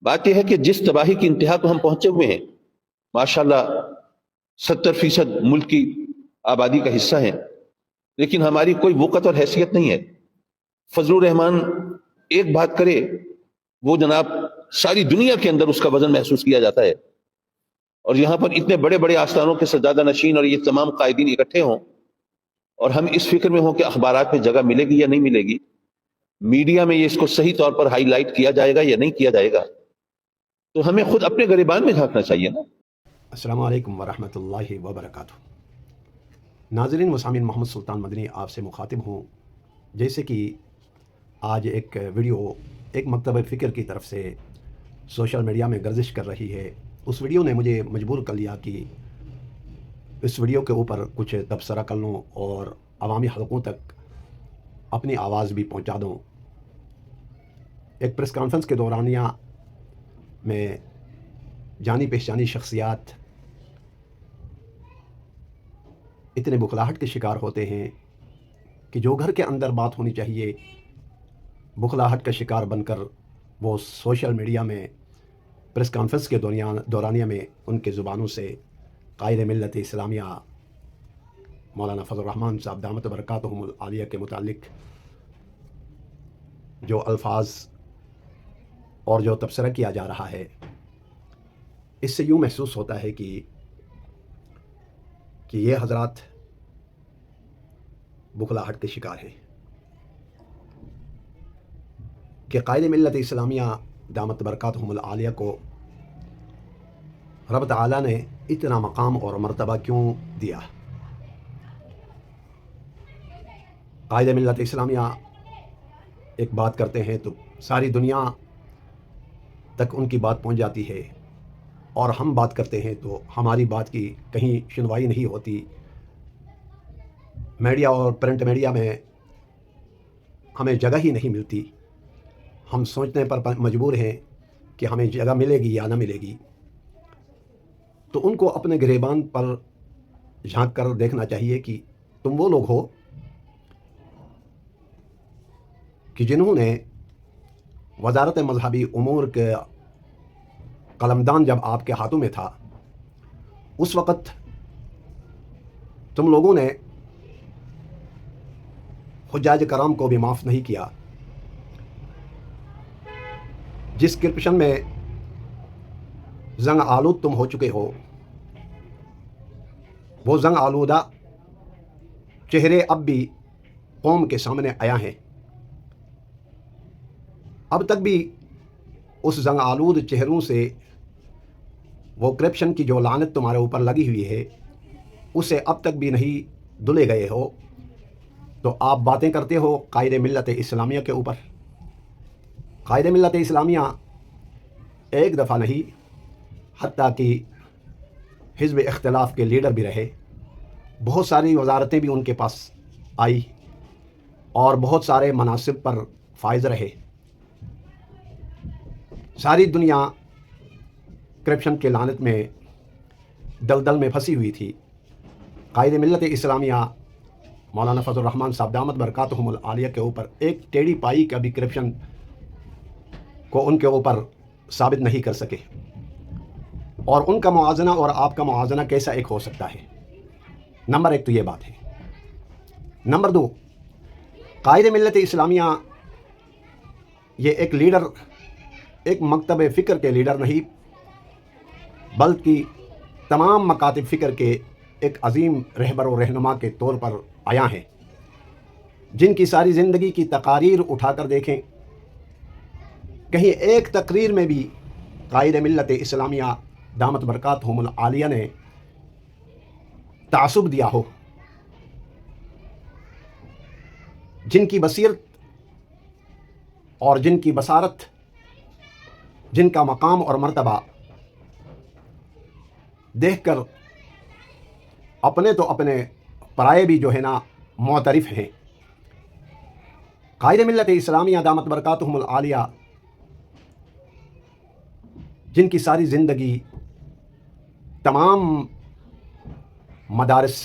بات یہ ہے کہ جس تباہی کی انتہا کو ہم پہنچے ہوئے ہیں، ماشاءاللہ 70% ملک کی آبادی کا حصہ ہیں، لیکن ہماری کوئی وقت اور حیثیت نہیں ہے۔ فضل الرحمان ایک بات کرے، وہ جناب ساری دنیا کے اندر اس کا وزن محسوس کیا جاتا ہے، اور یہاں پر اتنے بڑے بڑے آستانوں کے سجادہ نشین اور یہ تمام قائدین اکٹھے ہوں، اور ہم اس فکر میں ہوں کہ اخبارات میں جگہ ملے گی یا نہیں ملے گی، میڈیا میں یہ اس کو صحیح طور پر ہائی لائٹ کیا جائے گا یا نہیں کیا جائے گا، تو ہمیں خود اپنے گریبان میں جھانکنا چاہیے نا۔ السلام علیکم ورحمۃ اللہ وبرکاتہ۔ ناظرین و سامعین، محمد سلطان مدنی آپ سے مخاطب ہوں۔ جیسے کہ آج ایک ویڈیو ایک مکتبہ فکر کی طرف سے سوشل میڈیا میں گردش کر رہی ہے، اس ویڈیو نے مجھے مجبور کر لیا کہ اس ویڈیو کے اوپر کچھ تبصرہ کر لوں اور عوامی حلقوں تک اپنی آواز بھی پہنچا دوں۔ ایک پریس کانفرنس کے دورانیہ میں جانی پہچانی شخصیات اتنے بخلاہٹ کے شکار ہوتے ہیں کہ جو گھر کے اندر بات ہونی چاہیے، بخلاہٹ کا شکار بن کر وہ سوشل میڈیا میں پریس کانفرنس کے دورانیہ میں ان کے زبانوں سے قائد ملت اسلامیہ مولانا فضل الرحمان صاحب دامت برکاتہم العالیہ کے متعلق جو الفاظ اور جو تبصرہ کیا جا رہا ہے، اس سے یوں محسوس ہوتا ہے کہ یہ حضرات بخلاہٹ کے شکار ہیں کہ قائد ملت اسلامیہ دامت برکاتہم العالیہ کو رب تعالیٰ نے اتنا مقام اور مرتبہ کیوں دیا۔ قائد ملت اسلامیہ ایک بات کرتے ہیں تو ساری دنیا تک ان کی بات پہنچ جاتی ہے، اور ہم بات کرتے ہیں تو ہماری بات کی کہیں سنوائی نہیں ہوتی۔ میڈیا اور پرنٹ میڈیا میں ہمیں جگہ ہی نہیں ملتی۔ ہم سوچنے پر مجبور ہیں کہ ہمیں جگہ ملے گی یا نہ ملے گی۔ تو ان کو اپنے گریبان پر جھانک کر دیکھنا چاہیے کہ تم وہ لوگ ہو کہ جنہوں نے وزارت مذہبی امور کے قلمدان جب آپ کے ہاتھوں میں تھا، اس وقت تم لوگوں نے حجاج کرام کو بھی معاف نہیں کیا۔ جس کرپشن میں زنگ آلود تم ہو چکے ہو، وہ زنگ آلودہ چہرے اب بھی قوم کے سامنے آیا ہیں۔ اب تک بھی اس زنگ آلود چہروں سے وہ کرپشن کی جو لعنت تمہارے اوپر لگی ہوئی ہے، اسے اب تک بھی نہیں دھلے گئے ہو، تو آپ باتیں کرتے ہو قائد ملت اسلامیہ کے اوپر۔ قائد ملت اسلامیہ ایک دفعہ نہیں، حتیٰ کہ حزب اختلاف کے لیڈر بھی رہے، بہت ساری وزارتیں بھی ان کے پاس آئی اور بہت سارے مناصب پر فائز رہے۔ ساری دنیا کرپشن کے لعنت میں دلدل میں پھنسی ہوئی تھی۔ قائد ملت اسلامیہ مولانا فضل الرحمان صاحب دامت برکاتہم العالیہ کے اوپر ایک ٹیڑھی پائی کا بھی کرپشن کو ان کے اوپر ثابت نہیں کر سکے، اور ان کا موازنہ اور آپ کا موازنہ کیسا ایک ہو سکتا ہے؟ نمبر ایک تو یہ بات ہے۔ نمبر دو، قائد ملت اسلامیہ یہ ایک لیڈر، ایک مکتب فکر کے لیڈر نہیں، بلکہ تمام مکاتب فکر کے ایک عظیم رہبر و رہنما کے طور پر آیا ہیں، جن کی ساری زندگی کی تقاریر اٹھا کر دیکھیں، کہیں ایک تقریر میں بھی قائد ملت اسلامیہ دامت برکاتہم العالیہ نے تعصب دیا ہو؟ جن کی بصیرت اور جن کی بصارت، جن کا مقام اور مرتبہ دیکھ کر اپنے تو اپنے پرائے بھی جو ہے نا معترف ہیں۔ قائد ملت اسلامیہ دامت برکاتہم العالیہ جن کی ساری زندگی تمام مدارس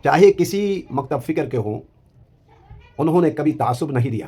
چاہے کسی مکتب فکر کے ہوں، انہوں نے کبھی تعصب نہیں دیا۔